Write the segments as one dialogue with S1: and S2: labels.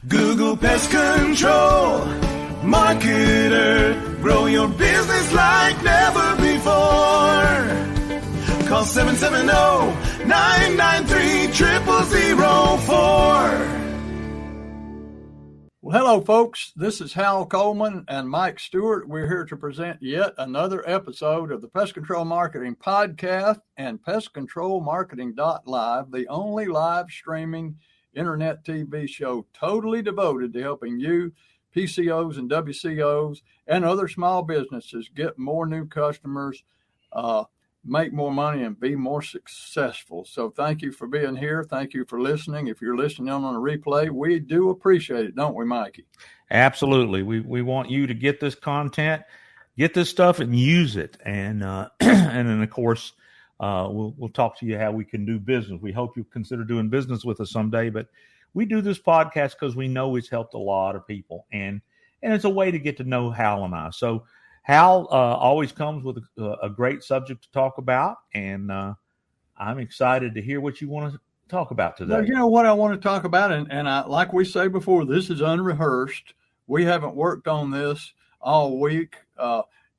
S1: Google Pest Control Marketer. Grow your business like never before. Call 770-993-0004.
S2: Well, hello, folks. This is Hal Coleman and Mike Stewart. We're here to present yet another episode of the Pest Control Marketing Podcast and PestControlMarketing.live, the only live streaming internet TV show totally devoted to helping you, PCOs and WCOs, and other small businesses get more new customers, make more money, and be more successful. So thank you for being here. Thank you for listening. If you're listening on a replay, we do appreciate it, don't we, Mikey?
S3: Absolutely. We want you to get this content, get this stuff, and use it. And and then, of course, we'll talk to you how we can do business. We hope you consider doing business with us someday. But we do this podcast because we know it's helped a lot of people, and it's a way to get to know Hal and I. So Hal always comes with a great subject to talk about, and I'm excited to hear what you want to talk about today.
S2: Well, you know what I want to talk about, and I, like we say before, this is unrehearsed. We haven't worked on this all week.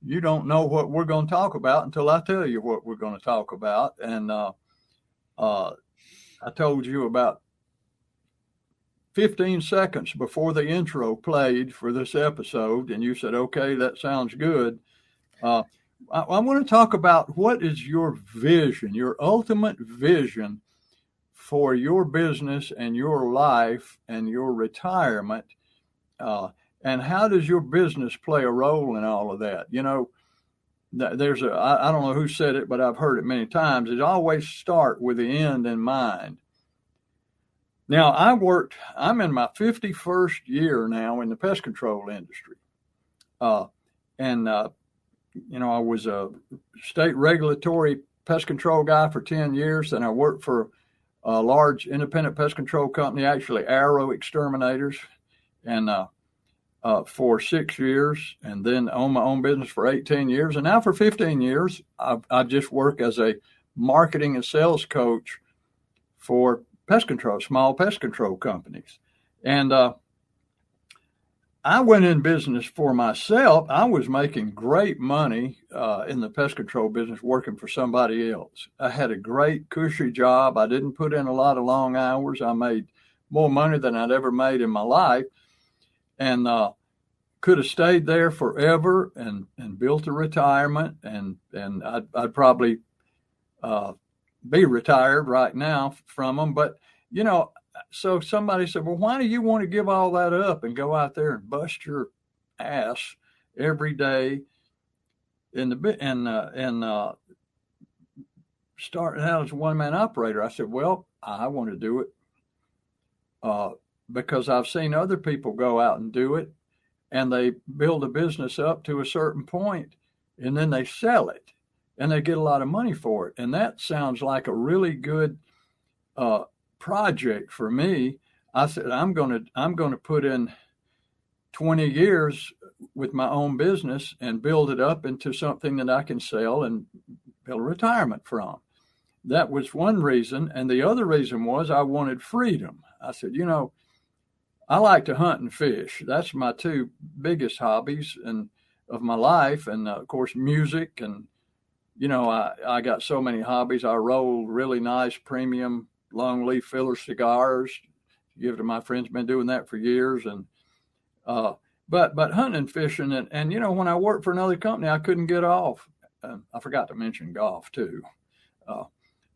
S2: You don't know what we're going to talk about until I tell you what we're going to talk about. And I told you about 15 seconds before the intro played for this episode, and you said, okay, that sounds good. I want to talk about what is your vision, your ultimate vision for your business and your life and your retirement, and how does your business play a role in all of that? You know, there's I don't know who said it, but I've heard it many times. It always start with the end in mind. Now, I'm in my 51st year now in the pest control industry. You know, I was a state regulatory pest control guy for 10 years, and I worked for a large independent pest control company, actually Arrow Exterminators, and for 6 years, and then owned my own business for 18 years. And now for 15 years, I just work as a marketing and sales coach for pest control, small pest control companies. And I went in business for myself. I was making great money in the pest control business working for somebody else. I had a great cushy job. I didn't put in a lot of long hours. I made more money than I'd ever made in my life, and could have stayed there forever and built a retirement. And I'd probably be retired right now from them. But, you know, so somebody said, well, why do you want to give all that up and go out there and bust your ass every day and start out as a one-man operator? I said, well, I want to do it because I've seen other people go out and do it, and they build a business up to a certain point, and then they sell it, and they get a lot of money for it. And that sounds like a really good project for me. I said, I'm going to put in 20 years with my own business and build it up into something that I can sell and build a retirement from. That was one reason. And the other reason was I wanted freedom. I said, you know, I like to hunt and fish. That's my two biggest hobbies of my life. And of course, music. And, you know, I got so many hobbies. I roll really nice premium long leaf filler cigars, give to my friends, been doing that for years. And, but hunting and fishing. And, you know, when I worked for another company, I couldn't get off. I forgot to mention golf too.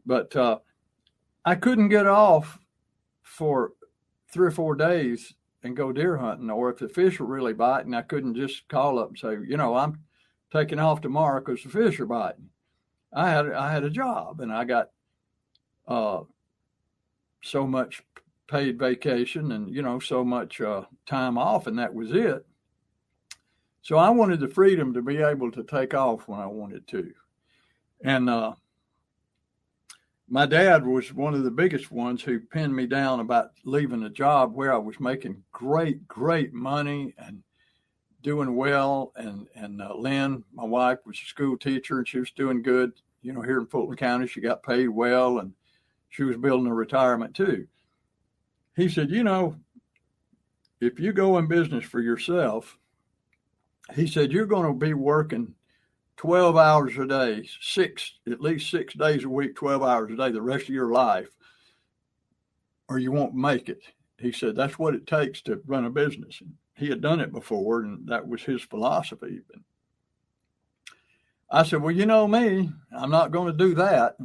S2: But I couldn't get off for 3 or 4 days and go deer hunting, or if the fish were really biting, I couldn't just call up and say, you know, I'm taking off tomorrow because the fish are biting. I had a job, and I got so much paid vacation and, you know, so much time off, and that was it. So I wanted the freedom to be able to take off when I wanted to. And my dad was one of the biggest ones who pinned me down about leaving a job where I was making great money and doing well. And Lynn, my wife, was a school teacher, and she was doing good. You know, here in Fulton County, she got paid well, and she was building a retirement too. He said, you know, if you go in business for yourself, he said, you're going to be working 12 hours a day, at least 6 days a week, 12 hours a day, the rest of your life, or you won't make it. He said, that's what it takes to run a business. He had done it before, and that was his philosophy. I said, well, you know me, I'm not going to do that.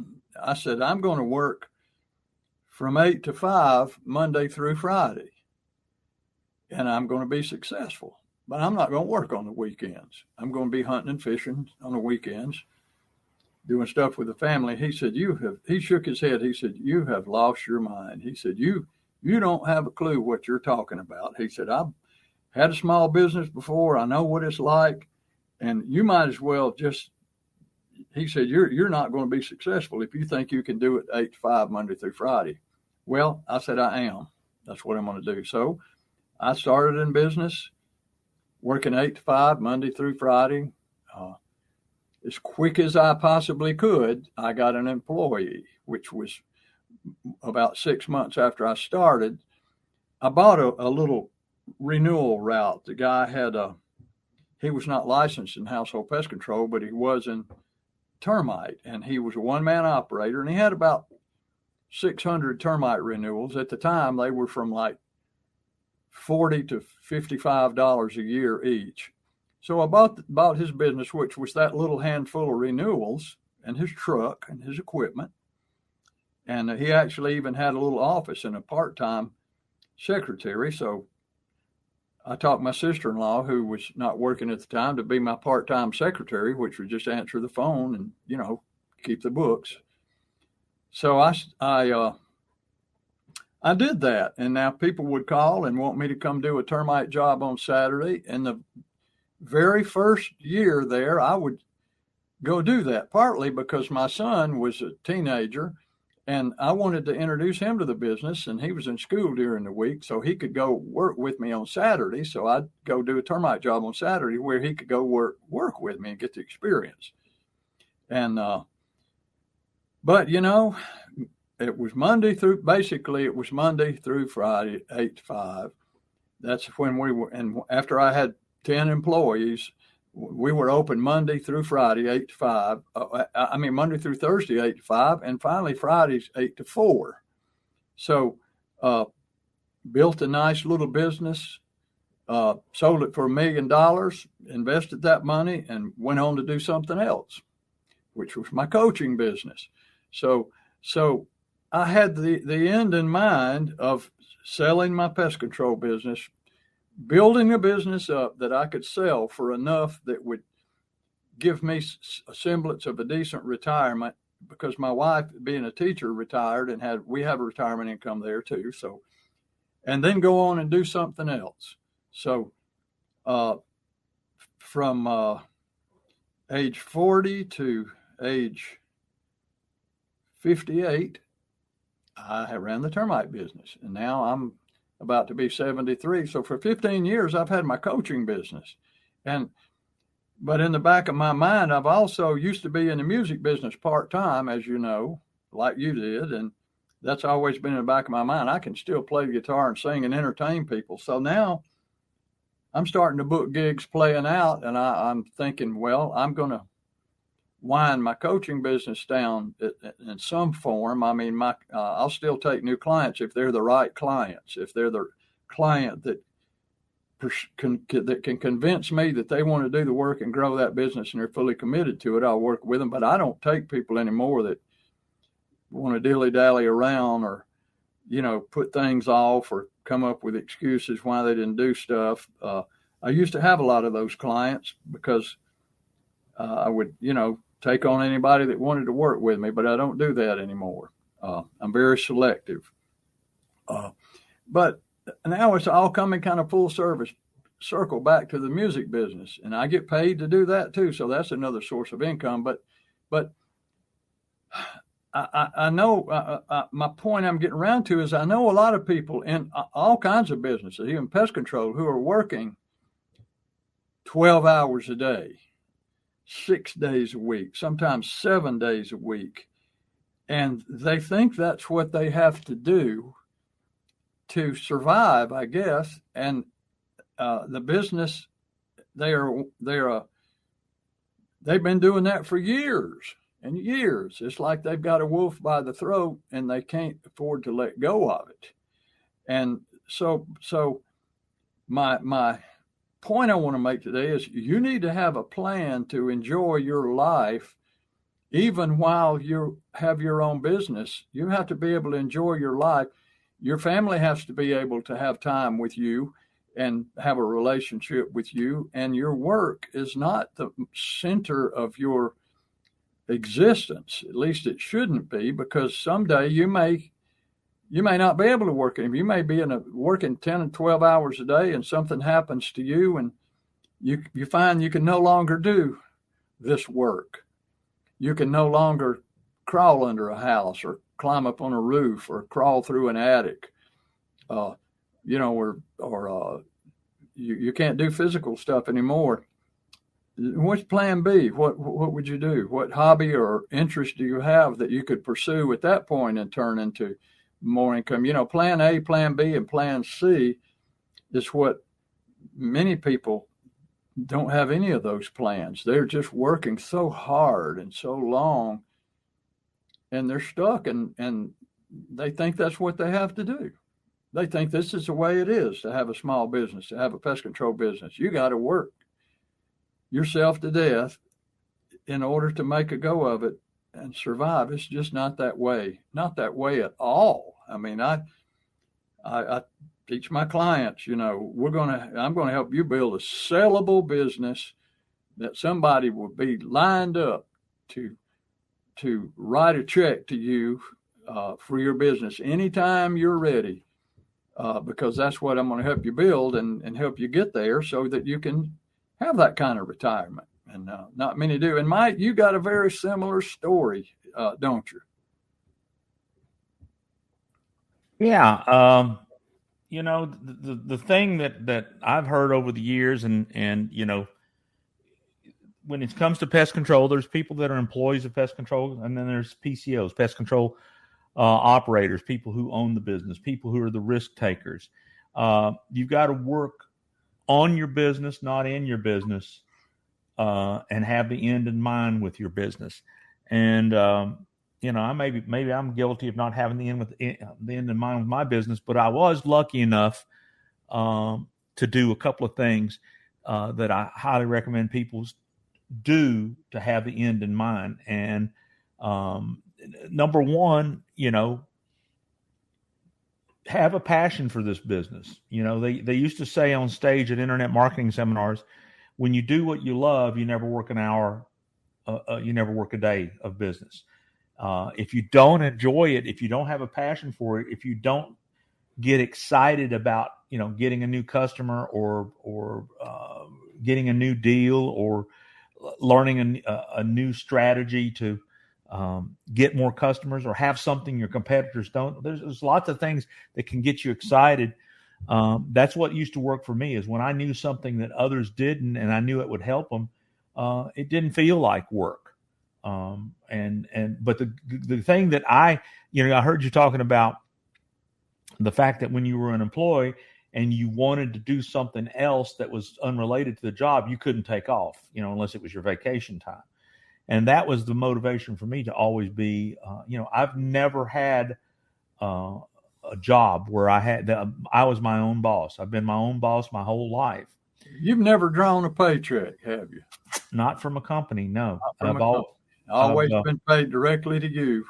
S2: I said, I'm going to work from 8 to 5, Monday through Friday, and I'm going to be successful. But I'm not going to work on the weekends. I'm going to be hunting and fishing on the weekends, doing stuff with the family. He said, he shook his head. He said, you have lost your mind. He said, you don't have a clue what you're talking about. He said, I've had a small business before. I know what it's like. And you might as well he said, you're not going to be successful if you think you can do it 8 to 5, Monday through Friday. Well, I said, I am. That's what I'm going to do. So I started in business, working 8 to 5, Monday through Friday. As quick as I possibly could, I got an employee, which was about 6 months after I started. I bought a little renewal route. The guy he was not licensed in household pest control, but he was in termite, and he was a one-man operator, and he had about 600 termite renewals. At the time, they were from like $40 to $55 a year each. So I bought his business, which was that little handful of renewals, and his truck and his equipment. And he actually even had a little office and a part-time secretary. So I taught my sister-in-law, who was not working at the time, to be my part-time secretary, which would just answer the phone and, keep the books. So I did that. And now people would call and want me to come do a termite job on Saturday. And the very first year there, I would go do that, partly because my son was a teenager and I wanted to introduce him to the business, and he was in school during the week, so he could go work with me on Saturday. So I'd go do a termite job on Saturday where he could go work with me and get the experience. And, but it was Monday through Friday, 8 to 5. That's when and after I had 10 employees, we were open Monday through Friday, 8 to 5. Monday through Thursday, 8 to 5, and finally Fridays, 8 to 4. So built a nice little business, sold it for $1 million, invested that money, and went on to do something else, which was my coaching business. So I had the end in mind of selling my pest control business, building a business up that I could sell for enough that would give me a semblance of a decent retirement, because my wife, being a teacher, retired, and we have a retirement income there too. So, and then go on and do something else. So, from age 40 to age 58, I ran the termite business, and now I'm about to be 73. So for 15 years, I've had my coaching business. But in the back of my mind, I've also used to be in the music business part-time, as you know, like you did. And that's always been in the back of my mind. I can still play the guitar and sing and entertain people. So now I'm starting to book gigs playing out, and I'm thinking, well, I'm going to wind my coaching business down in some form. I mean, I'll still take new clients if they're the right clients. If they're the client that can convince me that they want to do the work and grow that business and they're fully committed to it, I'll work with them. But I don't take people anymore that want to dilly-dally around or, put things off or come up with excuses why they didn't do stuff. I used to have a lot of those clients because I would, take on anybody that wanted to work with me, but I don't do that anymore. I'm very selective. But now it's all coming kind of full circle back to the music business, and I get paid to do that too. So that's another source of income. But I know my point I'm getting around to is I know a lot of people in all kinds of businesses, even pest control, who are working 12 hours a day, 6 days a week, sometimes 7 days a week. And they think that's what they have to do to survive, I guess. And the business, they've been doing that for years and years. It's like they've got a wolf by the throat and they can't afford to let go of it. And so my point I want to make today is you need to have a plan to enjoy your life. Even while you have your own business, you have to be able to enjoy your life. Your family has to be able to have time with you and have a relationship with you. And your work is not the center of your existence. At least it shouldn't be, because someday you may not be able to work anymore. You may be working 10 and 12 hours a day, and something happens to you, and you find you can no longer do this work. You can no longer crawl under a house or climb up on a roof or crawl through an attic, or you can't do physical stuff anymore. What's plan B? What would you do? What hobby or interest do you have that you could pursue at that point and turn into more income? Plan A, plan B, and plan C is what many people don't have any of those plans. They're just working so hard and so long, and they're stuck, and they think that's what they have to do. They think this is the way it is to have a small business, to have a pest control business. You got to work yourself to death in order to make a go of it and survive. It's just not that way. Not that way at all. I mean, I teach my clients, I'm going to help you build a sellable business that somebody will be lined up to write a check to you for your business anytime you're ready, because that's what I'm going to help you build and help you get there so that you can have that kind of retirement. And not many do. And Mike, you got a very similar story, don't you?
S3: Yeah. The thing that I've heard over the years, and when it comes to pest control, there's people that are employees of pest control, and then there's PCOs, pest control operators, people who own the business, people who are the risk takers. You've got to work on your business, not in your business, and have the end in mind with your business. And I maybe I'm guilty of not having the end in mind with my business, but I was lucky enough to do a couple of things that I highly recommend people do to have the end in mind. And number one, have a passion for this business. They used to say on stage at internet marketing seminars, when you do what you love, you never work an hour, you never work a day of business. If you don't enjoy it, if you don't have a passion for it, if you don't get excited about, getting a new customer or getting a new deal or learning a new strategy to get more customers or have something your competitors don't, there's lots of things that can get you excited. That's what used to work for me, is when I knew something that others didn't and I knew it would help them, it didn't feel like work. But the thing that I heard you talking about the fact that when you were an employee and you wanted to do something else that was unrelated to the job, you couldn't take off, unless it was your vacation time. And that was the motivation for me to always be, I've never had a job where I was my own boss. I've been my own boss my whole life.
S2: You've never drawn a paycheck, have you?
S3: Not from a company, no.
S2: Always been paid directly to you.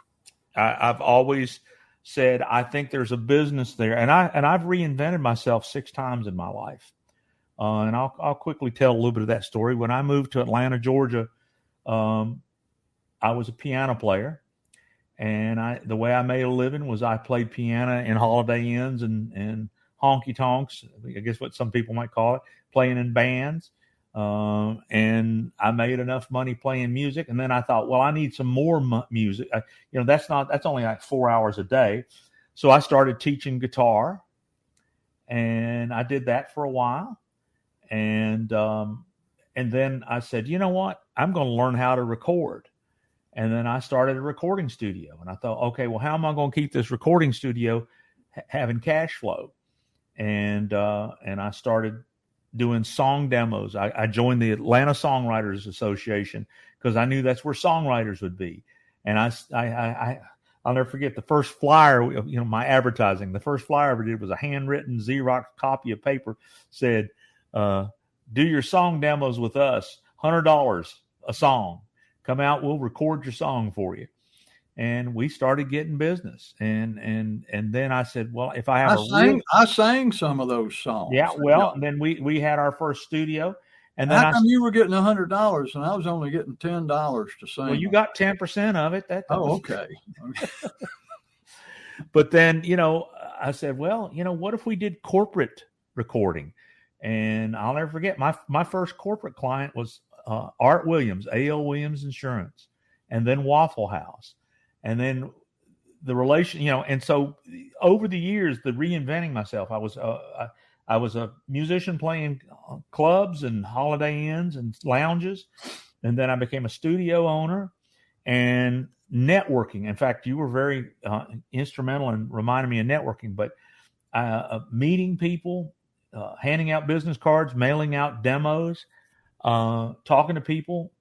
S3: I've always said, I think there's a business there, and I've reinvented myself 6 times in my life. And I'll quickly tell a little bit of that story. When I moved to Atlanta, Georgia, I was a piano player, and the way I made a living was I played piano in Holiday Inns and honky tonks, I guess what some people might call it, playing in bands. And I made enough money playing music. And then I thought, well, I need some more music. That's only like 4 hours a day. So I started teaching guitar, and I did that for a while. And then I said, you know what? I'm going to learn how to record. And then I started a recording studio, and I thought, okay, well, how am I going to keep this recording studio having cash flow, and I started doing song demos. I joined the Atlanta Songwriters Association because I knew that's where songwriters would be. And I'll never forget the first flyer, my advertising. The first flyer I ever did was a handwritten Xerox copy of paper, said, do your song demos with us, $100 a song. Come out, we'll record your song for you. And we started getting business. And then I said, well, if I have
S2: I sang some of those songs.
S3: Yeah, well, and then we had our first studio. And then
S2: how come you were getting $100 and I was only getting $10 to sing?
S3: Well, you got 10% of it.
S2: Okay.
S3: But then, I said, well, what if we did corporate recording? And I'll never forget my first corporate client was Art Williams, A.L. Williams Insurance, and then Waffle House. And then the relation, and so over the years, the reinventing myself, I was a musician playing clubs and Holiday Inns and lounges. And then I became a studio owner and networking. In fact, you were very instrumental in reminding me of networking, but meeting people, handing out business cards, mailing out demos, talking to people,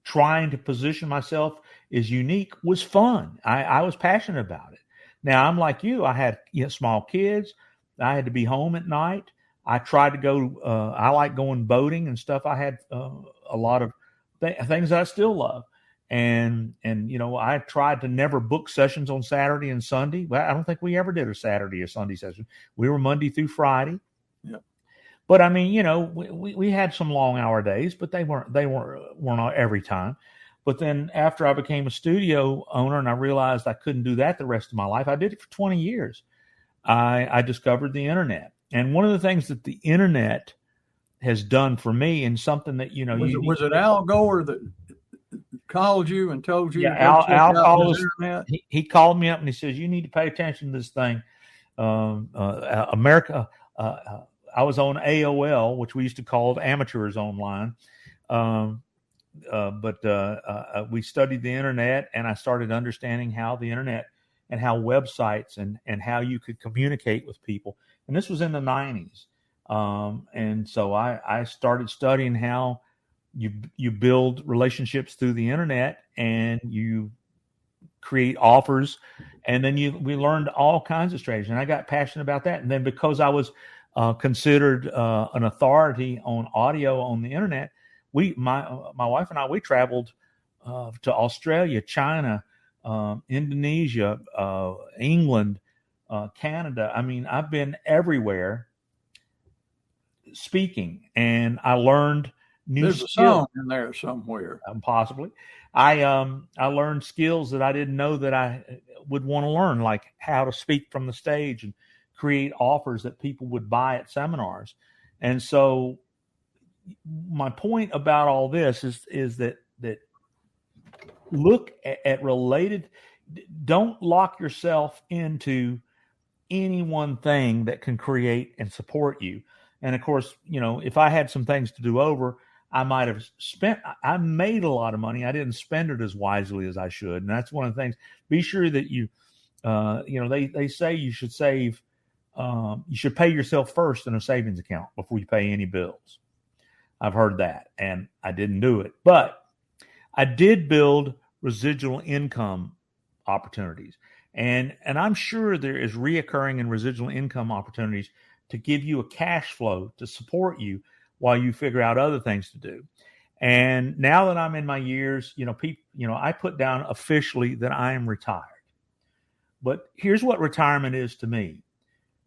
S3: trying to position myself as unique was fun. I was passionate about it. Now, I'm like you. I had small kids. I had to be home at night. I tried to go. I like going boating and stuff. I had a lot of things that I still love. And I tried to never book sessions on Saturday and Sunday. Well, I don't think we ever did a Saturday or Sunday session. We were Monday through Friday.
S2: Yep.
S3: But I mean, we had some long hour days, but they weren't every time. But then after I became a studio owner and I realized I couldn't do that the rest of my life, I did it for 20 years. I discovered the internet. And one of the things that the internet has done for me, and something that,
S2: was it Al Gore that called you and told you?
S3: Yeah, Al called us. He called me up and he says, you need to pay attention to this thing. America, I was on AOL, which we used to call amateurs online. But we studied the internet, and I started understanding how the internet and how websites and how you could communicate with people. And this was in the 90s. And so I started studying how you build relationships through the internet, and you create offers. And then we learned all kinds of strategies, and I got passionate about that. And then because I was considered an authority on audio on the internet, my wife and I, we traveled to Australia, China, Indonesia, England, Canada. I mean, I've been everywhere speaking, and I learned new
S2: There's
S3: skills.
S2: a song in there somewhere.
S3: Possibly. I learned skills that I didn't know that I would want to learn, like how to speak from the stage and create offers that people would buy at seminars. And so my point about all this is that look at related. Don't lock yourself into any one thing that can create and support you. And of course, if I had some things to do over, I might have I made a lot of money. I didn't spend it as wisely as I should. And that's one of the things. Be sure that they say you should save, you should pay yourself first in a savings account before you pay any bills. I've heard that, and I didn't do it. But I did build residual income opportunities. And I'm sure there is reoccurring and residual income opportunities to give you a cash flow to support you while you figure out other things to do. And now that I'm in my years, I put down officially that I am retired. But here's what retirement is to me.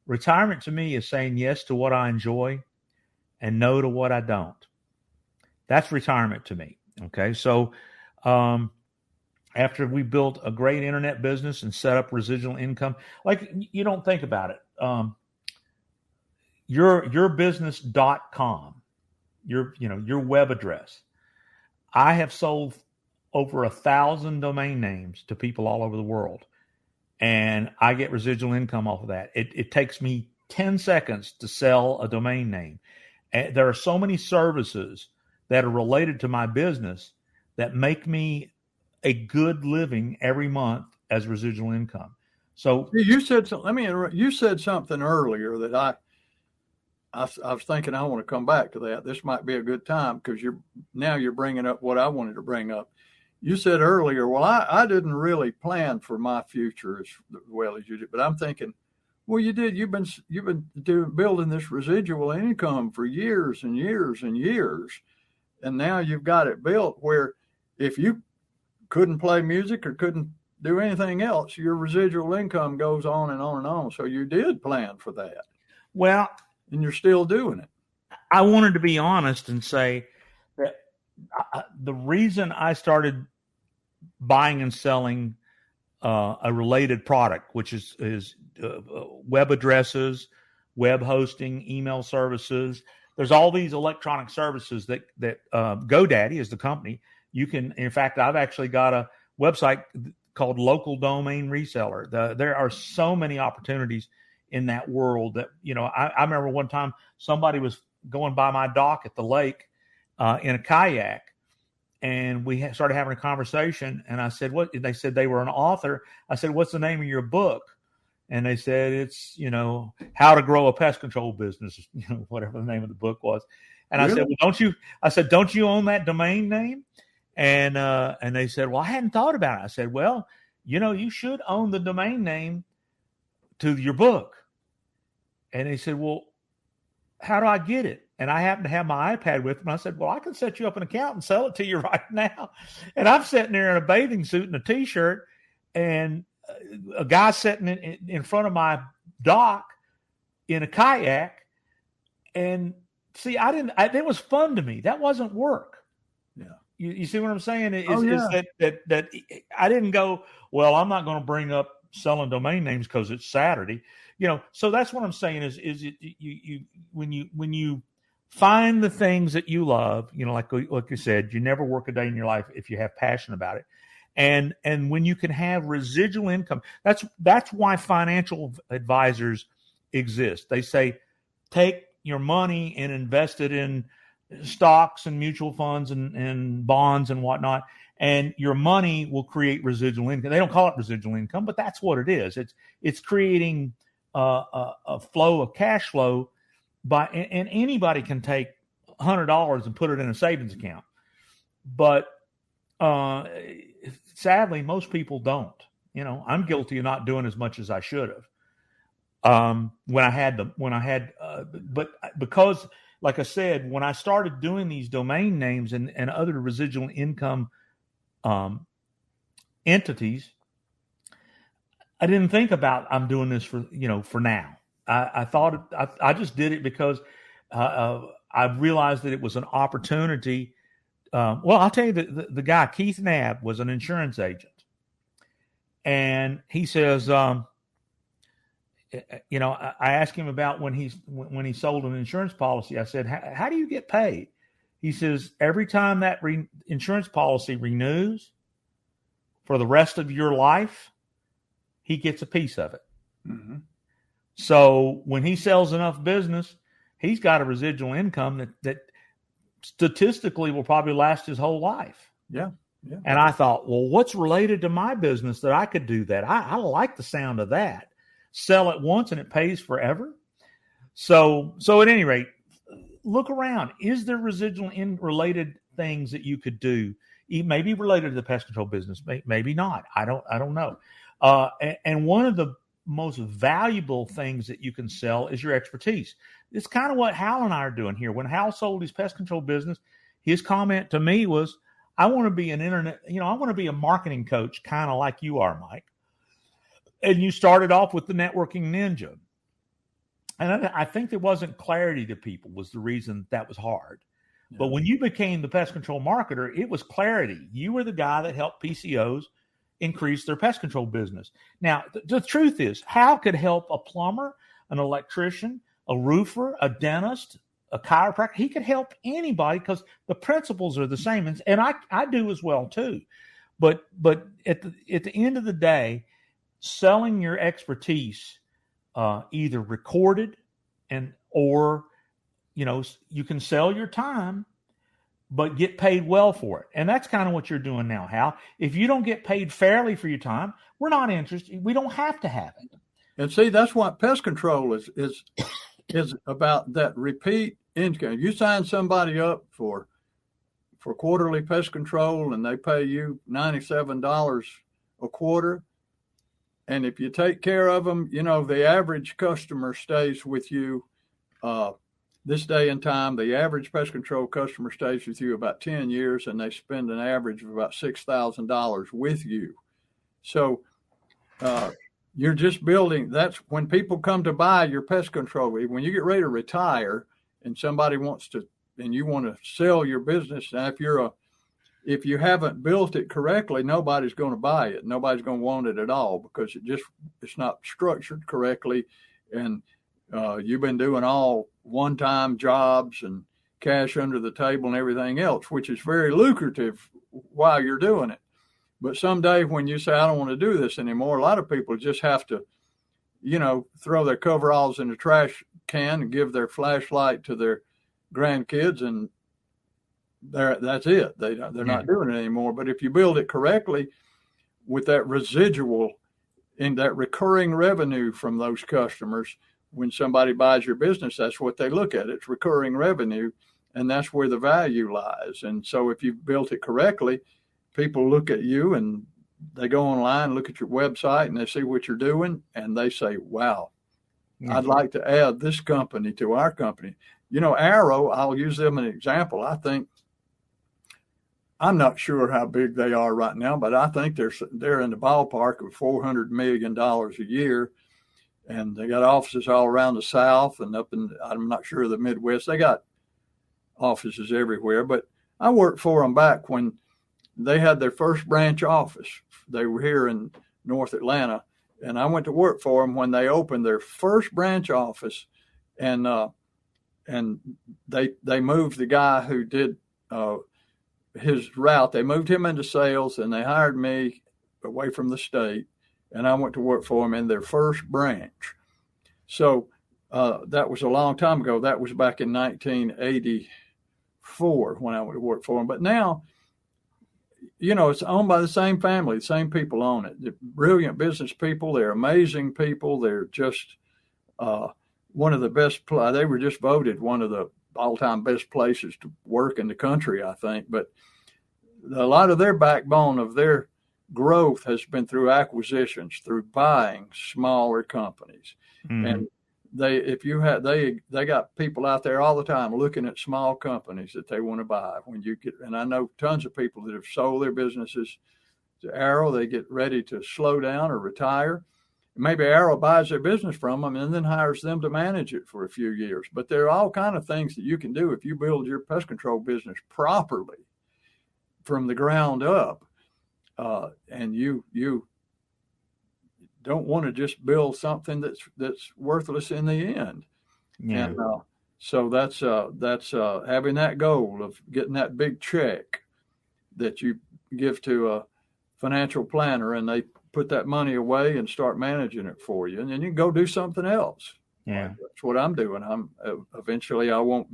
S3: Retirement to me is saying yes to what I enjoy and no to what I don't. That's retirement to me. Okay. So, after we built a great internet business and set up residual income, like, you don't think about it. Yourbusiness.com, your web address. I have sold over 1,000 domain names to people all over the world, and I get residual income off of that. It takes me 10 seconds to sell a domain name. And there are so many services that are related to my business that make me a good living every month as residual income. So
S2: You said something. Let me interrupt. You said something earlier that I was thinking I want to come back to that. This might be a good time because you're bringing up what I wanted to bring up. You said earlier, well, I didn't really plan for my future as well as you did, but I'm thinking, well, you did. You've been building this residual income for years and years and years, and now you've got it built where if you couldn't play music or couldn't do anything else, your residual income goes on and on and on. So you did plan for that.
S3: Well,
S2: and you're still doing it.
S3: I wanted to be honest and say that the reason I started buying and selling a related product, which is web addresses, web hosting, email services. There's all these electronic services that GoDaddy is the company. You can, in fact, I've actually got a website called Local Domain Reseller. There are so many opportunities in that world that, I remember one time somebody was going by my dock at the lake in a kayak, and we started having a conversation, and I said, what? They said they were an author. I said, what's the name of your book? And they said, it's, How to Grow a Pest Control Business, whatever the name of the book was. And really? I said, don't you own that domain name? And they said, well, I hadn't thought about it. I said, well, you should own the domain name to your book. And they said, well, how do I get it? And I happened to have my iPad with me. I said, well, I can set you up an account and sell it to you right now. And I'm sitting there in a bathing suit and a T-shirt, and a guy sitting in front of my dock in a kayak. And see, it was fun to me. That wasn't work.
S2: Yeah.
S3: You see what I'm saying? Is that I didn't go, well, I'm not going to bring up selling domain names because it's Saturday. So that's what I'm saying is when you find the things that you love, like you said, you never work a day in your life if you have passion about it. And when you can have residual income, that's why financial advisors exist. They say, take your money and invest it in stocks and mutual funds and bonds and whatnot, and your money will create residual income. They don't call it residual income, but that's what it is. It's creating a flow of cash flow and anybody can take $100 and put it in a savings account. But sadly, most people don't. I'm guilty of not doing as much as I should have. But because, like I said, when I started doing these domain names and other residual income entities, I didn't think about I'm doing this for now. I thought I just did it because I realized that it was an opportunity. Well, I'll tell you the guy, Keith Knabb, was an insurance agent, and he says, I asked him about when he sold an insurance policy. I said, how do you get paid? He says, every time that insurance policy renews for the rest of your life, he gets a piece of it. Mm-hmm. So when he sells enough business, he's got a residual income that statistically will probably last his whole life.
S2: Yeah. Yeah.
S3: And I thought, well, what's related to my business that I could do that? I like the sound of that. Sell it once and it pays forever. So at any rate, look around. Is there residual related things that you could do? Maybe related to the pest control business, maybe not. I don't know. And one of the most valuable things that you can sell is your expertise. It's kind of what Hal and I are doing here. When Hal sold his pest control business, his comment to me was, I want to be I want to be a marketing coach, kind of like you are, Mike. And you started off with the networking ninja. And I think there wasn't clarity to people was the reason that was hard. Yeah. But when you became the pest control marketer, it was clarity. You were the guy that helped PCOs increase their pest control business. Now, the truth is, Hal could help a plumber, an electrician, a roofer, a dentist, a chiropractor. He could help anybody because the principles are the same. And I do as well too. But at the end of the day, selling your expertise, either recorded or you can sell your time, but get paid well for it. And that's kind of what you're doing now, Hal. If you don't get paid fairly for your time, we're not interested. We don't have to have it.
S2: And see, that's what pest control is about, that repeat income. You sign somebody up for quarterly pest control and they pay you $97 a quarter. And if you take care of them, the average customer stays with you this day and time. The average pest control customer stays with you about 10 years, and they spend an average of about $6,000 with you. So you're just building. That's when people come to buy your pest control. When you get ready to retire and somebody wants to, and you want to sell your business, now if you haven't built it correctly, nobody's going to buy it. Nobody's going to want it at all, because it's not structured correctly. And you've been doing all one-time jobs and cash under the table and everything else, which is very lucrative while you're doing it. But someday when you say, I don't want to do this anymore, a lot of people just have to, throw their coveralls in the trash can and give their flashlight to their grandkids, and that's it. They're not doing it anymore. But if you build it correctly with that residual and that recurring revenue from those customers, when somebody buys your business, that's what they look at. It's recurring revenue, and that's where the value lies. And so if you've built it correctly, people look at you and they go online, look at your website, and they see what you're doing, and they say, wow, I'd like to add this company to our company. Arrow, I'll use them as an example. I'm not sure how big they are right now, but I think they're in the ballpark of $400 million a year. And they got offices all around the South and up in, I'm not sure, the Midwest. They got offices everywhere. But I worked for them back when they had their first branch office. They were here in North Atlanta. And I went to work for them when they opened their first branch office. And they moved the guy who did his route. They moved him into sales, and they hired me away from the state. And I went to work for them in their first branch. So that was a long time ago. That was back in 1984 when I went to work for them. But now, it's owned by the same family. The same people own it. They're brilliant business people. They're amazing people. They're just one of the best. They were just voted one of the all-time best places to work in the country, I think. But a lot of their backbone of their growth has been through acquisitions, through buying smaller companies. Mm-hmm. And they got people out there all the time looking at small companies that they want to buy. And I know tons of people that have sold their businesses to Arrow. They get ready to slow down or retire. Maybe Arrow buys their business from them and then hires them to manage it for a few years. But there are all kinds of things that you can do if you build your pest control business properly from the ground up. And you don't want to just build something that's worthless in the end. Yeah. And so that's having that goal of getting that big check that you give to a financial planner, and they put that money away and start managing it for you, and then you can go do something else. Yeah, that's what I'm doing. Eventually I'll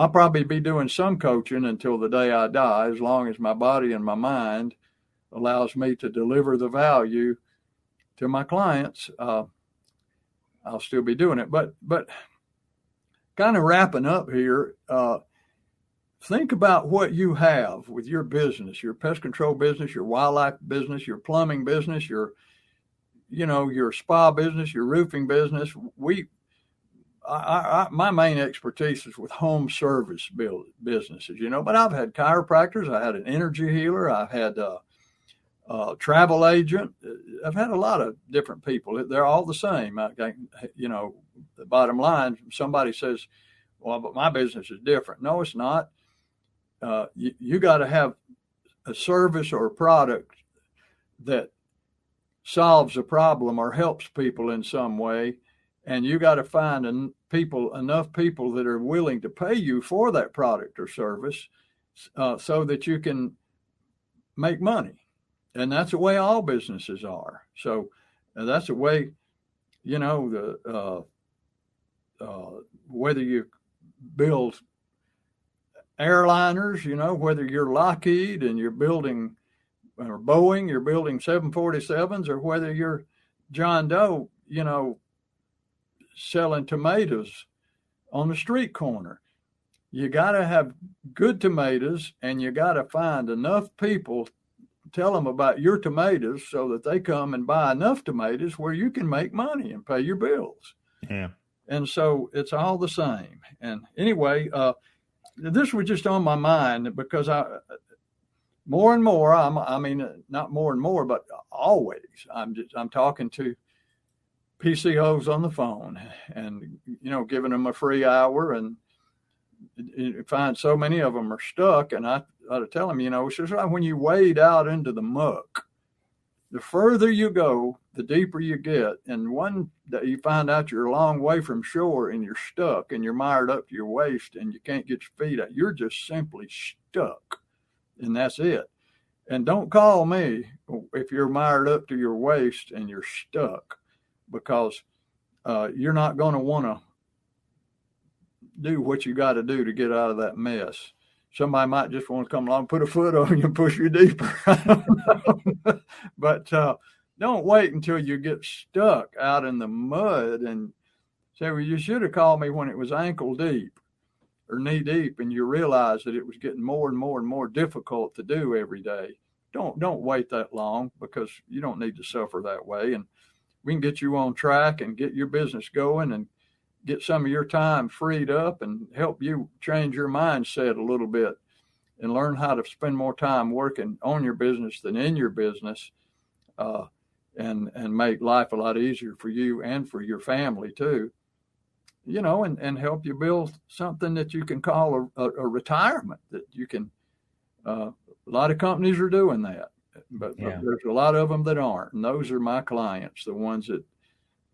S2: probably be doing some coaching until the day I die, as long as my body and my mind allows me to deliver the value to my clients. I'll still be doing it. But kind of wrapping up here, think about what you have with your business, your pest control business, your wildlife business, your plumbing business, your spa business, your roofing business. My main expertise is with home service businesses, but I've had chiropractors, I had an energy healer, I've had a travel agent. I've had a lot of different people. They're all the same. The bottom line, somebody says, well, but my business is different. No, it's not. You got to have a service or a product that solves a problem or helps people in some way. And you got to find enough people that are willing to pay you for that product or service so that you can make money. And that's the way all businesses are. So that's the way, whether you build airliners, whether you're Lockheed and you're building, or Boeing, you're building 747s, or whether you're John Doe, selling tomatoes on the street corner. You got to have good tomatoes, and you got to find enough people, tell them about your tomatoes so that they come and buy enough tomatoes where you can make money and pay your bills.
S3: Yeah.
S2: And so it's all the same. And anyway, this was just on my mind because more and more, not more and more, but always, I'm talking to PCOs on the phone and, giving them a free hour, and you find so many of them are stuck. And I ought to tell them, it's just like when you wade out into the muck, the further you go, the deeper you get. And one day you find out you're a long way from shore and you're stuck and you're mired up to your waist and you can't get your feet out. You're just simply stuck. And that's it. And don't call me if you're mired up to your waist and you're stuck, because you're not going to want to do what you got to do to get out of that mess. Somebody might just want to come along, put a foot on you and push you deeper. I don't know. But don't wait until you get stuck out in the mud and say, well, you should have called me when it was ankle deep or knee deep, and you realize that it was getting more and more and more difficult to do every day. Don't wait that long, because you don't need to suffer that way. And we can get you on track and get your business going and get some of your time freed up and help you change your mindset a little bit and learn how to spend more time working on your business than in your business, and make life a lot easier for you and for your family too, and help you build something that you can call a retirement that you can, a lot of companies are doing that, but there's a lot of them that aren't. And those are my clients, the ones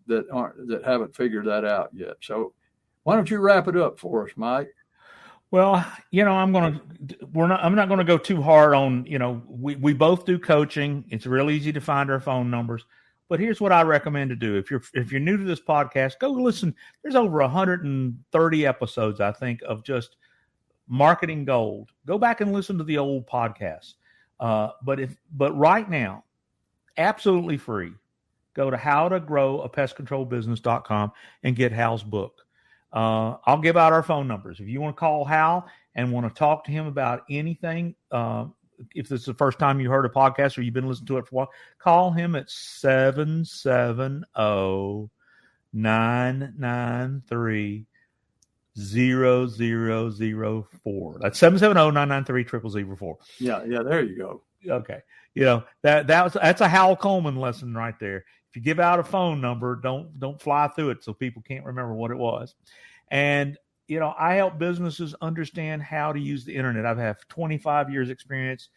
S2: that haven't figured that out yet. So why don't you wrap it up for us, Mike?
S3: Well, I'm not going to go too hard on, we both do coaching. It's real easy to find our phone numbers, but here's what I recommend to do. If you're new to this podcast, go listen. There's over 130 episodes, I think, of just marketing gold. Go back and listen to the old podcasts. But right now, absolutely free, go to howtogrowapestcontrolbusiness.com and get Hal's book. I'll give out our phone numbers. If you want to call Hal and want to talk to him about anything, if this is the first time you heard a podcast or you've been listening to it for a while, call him at 770-993-0004. That's 770-993-0004.
S2: Yeah, there you go.
S3: Okay. That's a Hal Coleman lesson right there. If you give out a phone number, don't fly through it so people can't remember what it was. And, I help businesses understand how to use the internet. I've had 25 years experience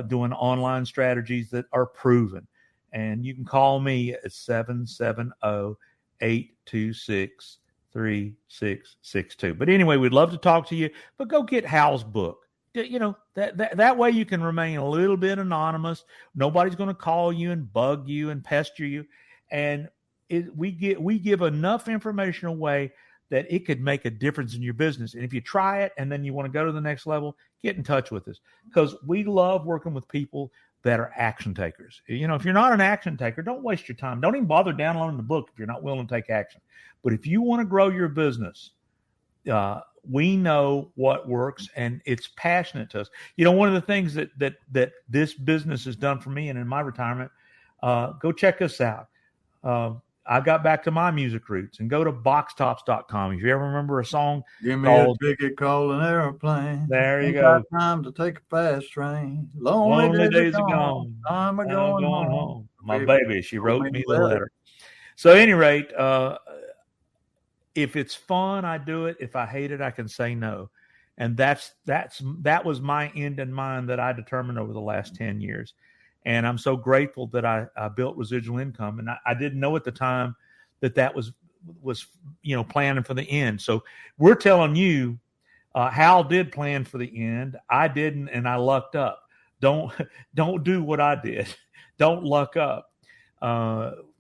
S3: doing online strategies that are proven. And you can call me at 770-826-3662. But anyway, we'd love to talk to you, but go get Hal's book. That way you can remain a little bit anonymous. Nobody's going to call you and bug you and pester you. And we give enough information away that it could make a difference in your business. And if you try it and then you want to go to the next level, get in touch with us, because we love working with people that are action takers. If you're not an action taker, don't waste your time. Don't even bother downloading the book if you're not willing to take action. But if you want to grow your business, we know what works, and it's passionate to us. One of the things that this business has done for me and in my retirement, go check us out. I got back to my music roots, and go to boxtops.com. If you ever remember a song,
S2: give me a ticket called an airplane.
S3: There you
S2: go.
S3: Got
S2: time to take a fast train.
S3: Lonely days are gone.
S2: I'm going home.
S3: My baby, she wrote me the letter. So, at any rate, if it's fun, I do it. If I hate it, I can say no. And that was my end in mind that I determined over the last 10 years. And I'm so grateful that I built residual income. And I didn't know at the time that was planning for the end. So we're telling you, Hal did plan for the end. I didn't, and I lucked up. Don't do what I did. Don't luck up.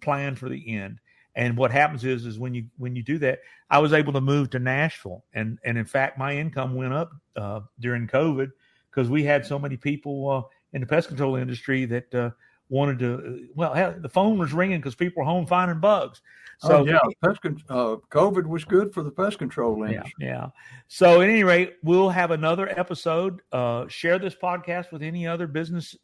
S3: Plan for the end. And what happens is when you do that, I was able to move to Nashville, and in fact, my income went up during COVID because we had so many people in the pest control industry that wanted to. Well, the phone was ringing because people were home finding bugs. So
S2: COVID was good for the pest control industry.
S3: Yeah. So at any rate, we'll have another episode. Share this podcast with any other business,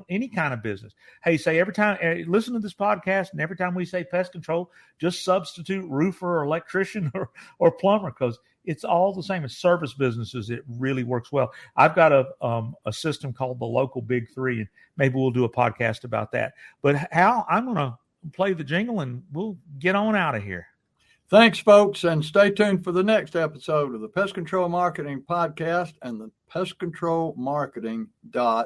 S3: any kind of business. Hey, say every time, listen to this podcast, and every time we say pest control, just substitute roofer or electrician or plumber, because it's all the same as service businesses. It really works well. I've got a system called the Local Big Three, and maybe we'll do a podcast about that. But Hal, I'm going to play the jingle and we'll get on out of here.
S2: Thanks, folks, and stay tuned for the next episode of the Pest Control Marketing Podcast and the Pest Control Marketing.live.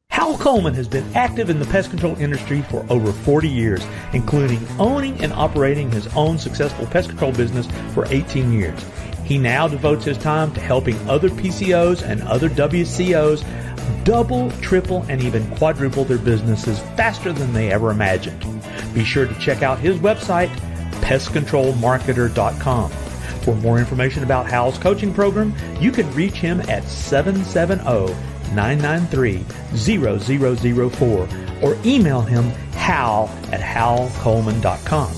S3: Hal Coleman has been active in the pest control industry for over 40 years, including owning and operating his own successful pest control business for 18 years. He now devotes his time to helping other PCOs and other WCOs double, triple, and even quadruple their businesses faster than they ever imagined. Be sure to check out his website, pestcontrolmarketer.com. For more information about Hal's coaching program, you can reach him at 770-993-0004 or email him hal@halcoleman.com.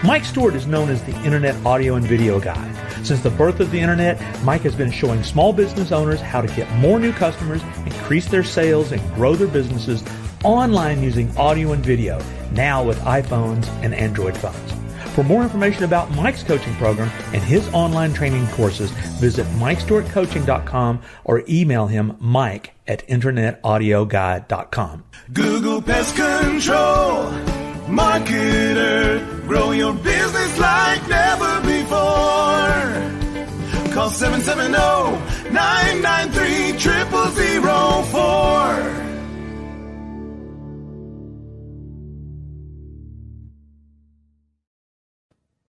S3: Mike Stewart is known as the Internet Audio and Video Guy. Since the birth of the Internet, Mike has been showing small business owners how to get more new customers, increase their sales, and grow their businesses online using audio and video, now with iPhones and Android phones. For more information about Mike's coaching program and his online training courses, visit MikeStewartCoaching.com or email him mike@internetaudioguide.com.
S1: Google Pest Control Marketer. Grow your business like never before. Call 770-993-0000.